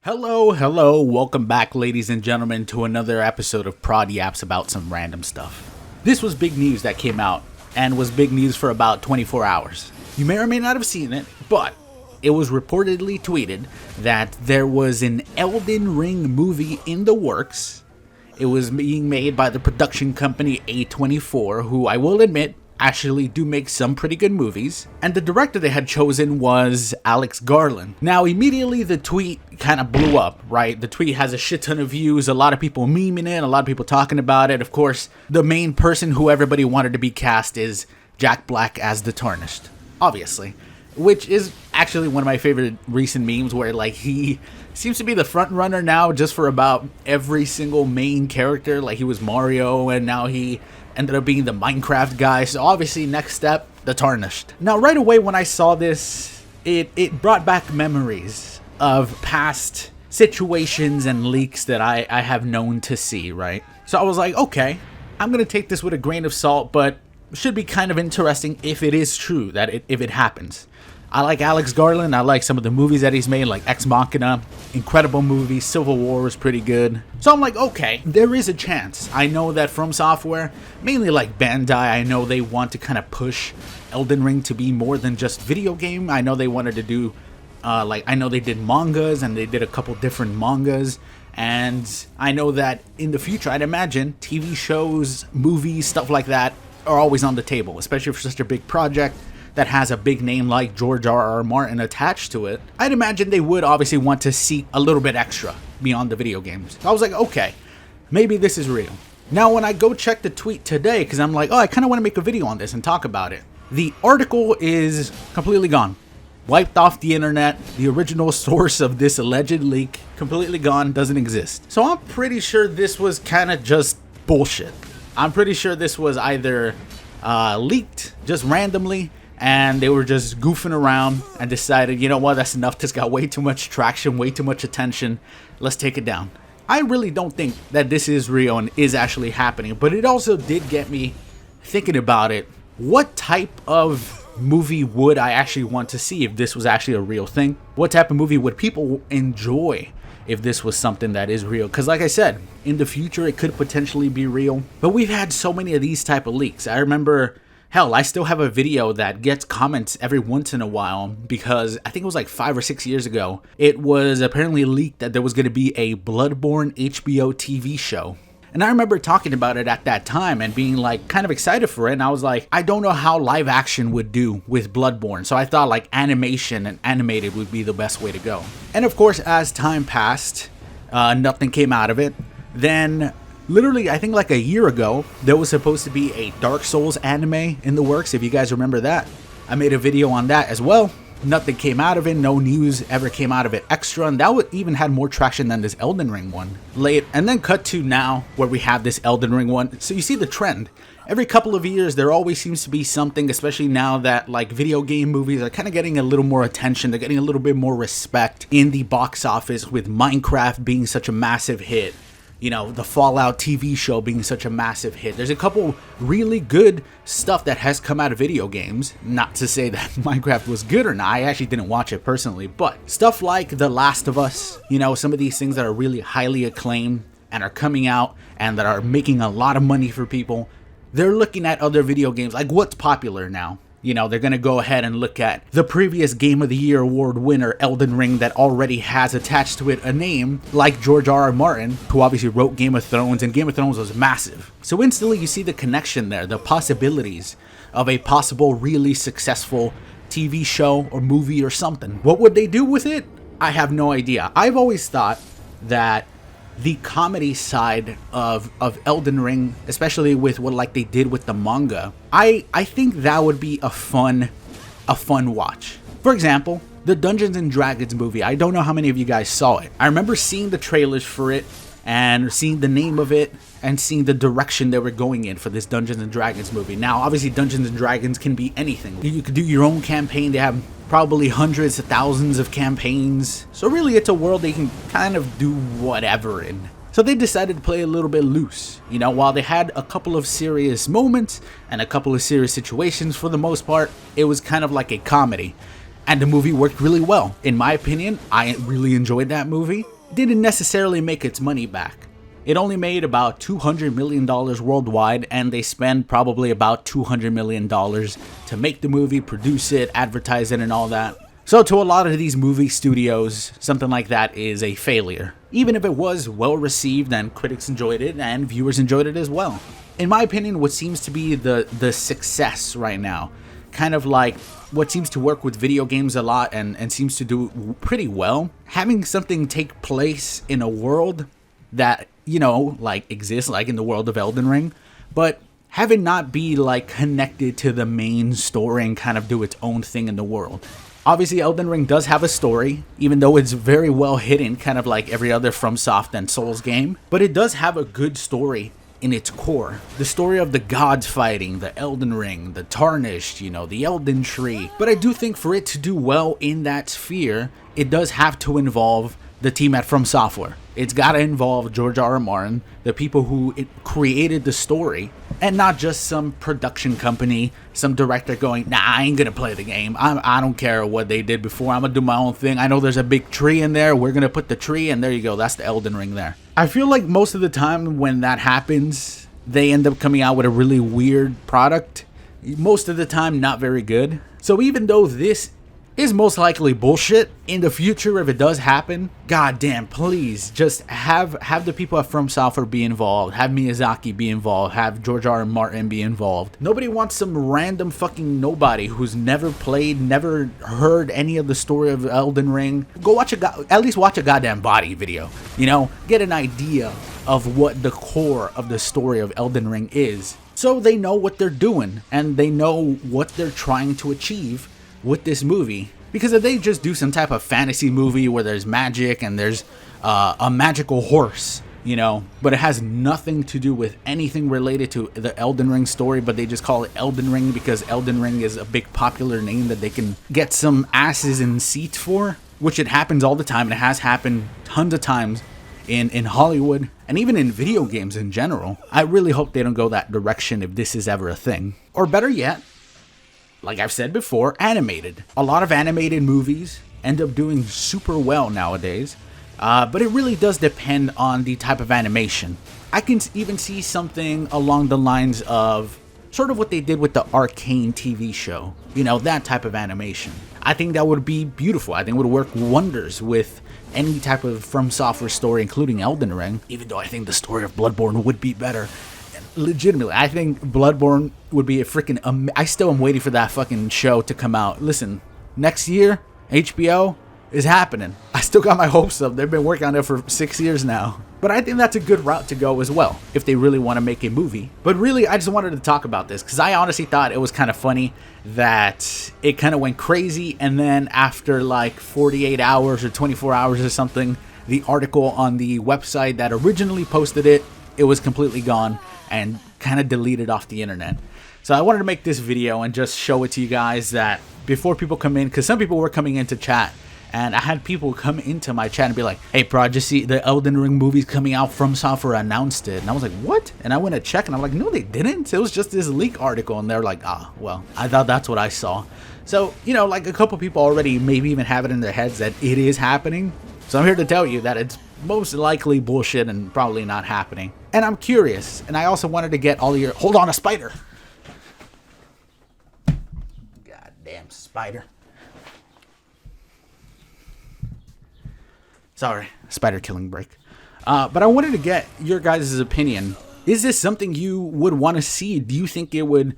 Hello, welcome back ladies and gentlemen to another episode of Prod Yaps about some random stuff. This was big news that came out and was big news for about 24 hours. You may or may not have seen it, but it was reportedly tweeted that there was an Elden Ring movie in the works. It was being made by the production company A24, who I will admit actually do make some pretty good movies, and the director they had chosen was Alex Garland. Now immediately the tweet kind of blew up, right? The tweet has a shit ton of views, a lot of people memeing it, a lot of people talking about it. Of course, the main person who everybody wanted to be cast is Jack Black as the Tarnished, obviously, which is actually one of my favorite recent memes where like he seems to be the front runner now just for about every single main character. Like he was Mario and now he ended up being the Minecraft guy. So obviously next step, the Tarnished. Now right away when I saw this, it brought back memories of past situations and leaks that I have known to see, right? So I was like, okay, I'm gonna take this with a grain of salt, but should be kind of interesting if it is true, that if it happens. I like Alex Garland. I like some of the movies that he's made, like Ex Machina, incredible movie. Civil War was pretty good. So I'm like, okay, there is a chance. I know that From Software, mainly like Bandai, I know they want to kind of push Elden Ring to be more than just video game. I know they wanted to do, I know they did mangas and they did a couple different mangas. And I know that in the future, I'd imagine TV shows, movies, stuff like that are always on the table, especially for such a big project that has a big name like George R.R. Martin attached to it. I'd imagine they would obviously want to see a little bit extra beyond the video games. So I was like, okay, maybe this is real. Now when I go check the tweet today, because I'm like, oh, I kind of want to make a video on this and talk about it. The article is completely gone. Wiped off the internet. The original source of this alleged leak, completely gone, doesn't exist. So I'm pretty sure this was kind of just bullshit. I'm pretty sure this was either leaked just randomly, and they were just goofing around and decided, you know what, that's enough. This got way too much traction, way too much attention. Let's take it down. I really don't think that this is real and is actually happening, but it also did get me thinking about it. What type of movie would I actually want to see if this was actually a real thing? What type of movie would people enjoy if this was something that is real? Because like I said, in the future it could potentially be real, but we've had so many of these type of leaks. I remember, hell, I still have a video that gets comments every once in a while because I think it was like 5 or 6 years ago. It was apparently leaked that there was going to be a Bloodborne HBO TV show. And I remember talking about it at that time and being like kind of excited for it. And I was like, I don't know how live action would do with Bloodborne. So I thought like animation and animated would be the best way to go. And of course, as time passed, nothing came out of it. Then literally, I think like a year ago, there was supposed to be a Dark Souls anime in the works, if you guys remember that. I made a video on that as well. Nothing came out of it. No news ever came out of it extra. And that even had more traction than this Elden Ring one. And then cut to now where we have this Elden Ring one. So you see the trend. Every couple of years, there always seems to be something, especially now that like video game movies are kind of getting a little more attention. They're getting a little bit more respect in the box office, with Minecraft being such a massive hit. You know, the Fallout TV show being such a massive hit. There's a couple really good stuff that has come out of video games. Not to say that Minecraft was good or not. I actually didn't watch it personally. But stuff like The Last of Us, you know, some of these things that are really highly acclaimed and are coming out and that are making a lot of money for people. They're looking at other video games, like what's popular now. You know, they're going to go ahead and look at the previous Game of the Year award winner, Elden Ring, that already has attached to it a name like George R.R. Martin, who obviously wrote Game of Thrones, and Game of Thrones was massive. So instantly you see the connection there, the possibilities of a possible really successful TV show or movie or something. What would they do with it? I have no idea. I've always thought that the comedy side of Elden Ring, especially with what like they did with the manga, I think that would be a fun watch. For example, the Dungeons and Dragons movie. I don't know how many of you guys saw it. I remember seeing the trailers for it and seeing the name of it and seeing the direction they were going in for this Dungeons and Dragons movie. Now, obviously Dungeons and Dragons can be anything. You could do your own campaign. They have probably hundreds of thousands of campaigns. So really it's a world they can kind of do whatever in. So they decided to play a little bit loose. You know, while they had a couple of serious moments and a couple of serious situations, for the most part, it was kind of like a comedy. And the movie worked really well. In my opinion, I really enjoyed that movie. It didn't necessarily make its money back. It only made about $200 million worldwide, and they spent probably about $200 million to make the movie, produce it, advertise it, and all that. So to a lot of these movie studios, something like that is a failure. Even if it was well received and critics enjoyed it and viewers enjoyed it as well. In my opinion, what seems to be the success right now, kind of like what seems to work with video games a lot and seems to do pretty well, having something take place in a world that, you know, like exists, like in the world of Elden Ring, but have it not be like connected to the main story and kind of do its own thing in the world. Obviously, Elden Ring does have a story, even though it's very well hidden, kind of like every other FromSoft and Souls game, but it does have a good story in its core. The story of the gods fighting, the Elden Ring, the Tarnished, you know, the Elden Tree. But I do think for it to do well in that sphere, it does have to involve the team at From Software. It's got to involve George R.R. Martin, the people who created the story, and not just some production company, some director going, nah, I ain't gonna play the game. I don't care what they did before. I'm gonna do my own thing. I know there's a big tree in there. We're gonna put the tree, and there you go. That's the Elden Ring there. I feel like most of the time when that happens, they end up coming out with a really weird product. Most of the time, not very good. So even though this is most likely bullshit, in the future, if it does happen, goddamn, please just have the people at From Software be involved, have Miyazaki be involved, have George R.R. Martin be involved. Nobody wants some random fucking nobody who's never played, never heard any of the story of Elden Ring. Go watch at least watch a goddamn body video, you know, get an idea of what the core of the story of Elden Ring is, so they know what they're doing and they know what they're trying to achieve with this movie. Because if they just do some type of fantasy movie where there's magic and there's a magical horse, you know, but it has nothing to do with anything related to the Elden Ring story, but they just call it Elden Ring because Elden Ring is a big popular name that they can get some asses in seats for, which it happens all the time, and it has happened tons of times in Hollywood and even in video games in general. I really hope they don't go that direction if this is ever a thing. Or better yet, like I've said before, animated. A lot of animated movies end up doing super well nowadays, but it really does depend on the type of animation. I can even see something along the lines of sort of what they did with the Arcane TV show. You know, that type of animation. I think that would be beautiful. I think it would work wonders with any type of From Software story, including Elden Ring, even though I think the story of Bloodborne would be better. Legitimately, I think Bloodborne would be a freaking... I still am waiting for that fucking show to come out. Listen, next year, HBO is happening. I still got my hopes up. They've been working on it for 6 years now. But I think that's a good route to go as well, if they really want to make a movie. But really, I just wanted to talk about this, because I honestly thought it was kind of funny that it kind of went crazy, and then after like 48 hours or 24 hours or something, the article on the website that originally posted it, it was completely gone and kind of deleted off the internet. So I wanted to make this video and just show it to you guys that before people come in, because some people were coming into chat, and I had people come into my chat and be like, hey, bro, just see the Elden Ring movie's coming out. From Software announced it. And I was like, what? And I went to check, and I'm like, no, they didn't. It was just this leak article. And they're like, well, I thought that's what I saw. So, you know, like a couple people already maybe even have it in their heads that it is happening. So I'm here to tell you that it's most likely bullshit and probably not happening. And I'm curious, and I also wanted to get all your... Hold on, a spider! Goddamn spider. Sorry, spider killing break. But I wanted to get your guys' opinion. Is this something you would want to see? Do you think it would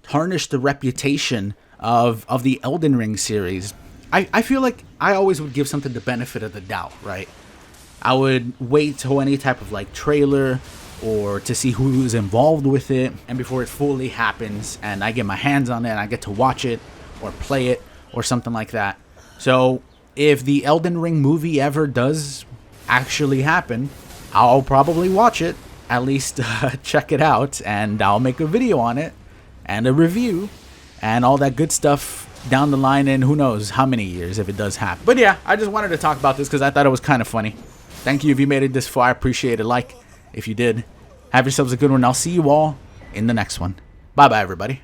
tarnish the reputation of the Elden Ring series? I feel like I always would give something the benefit of the doubt, right? I would wait till any type of like trailer or to see who's involved with it, and before it fully happens and I get my hands on it and I get to watch it or play it or something like that. So if the Elden Ring movie ever does actually happen, I'll probably watch it, at least check it out, and I'll make a video on it and a review and all that good stuff down the line in who knows how many years if it does happen. But yeah, I just wanted to talk about this because I thought it was kind of funny. Thank you if you made it this far. I appreciate it. Like if you did. Have yourselves a good one. I'll see you all in the next one. Bye bye, everybody.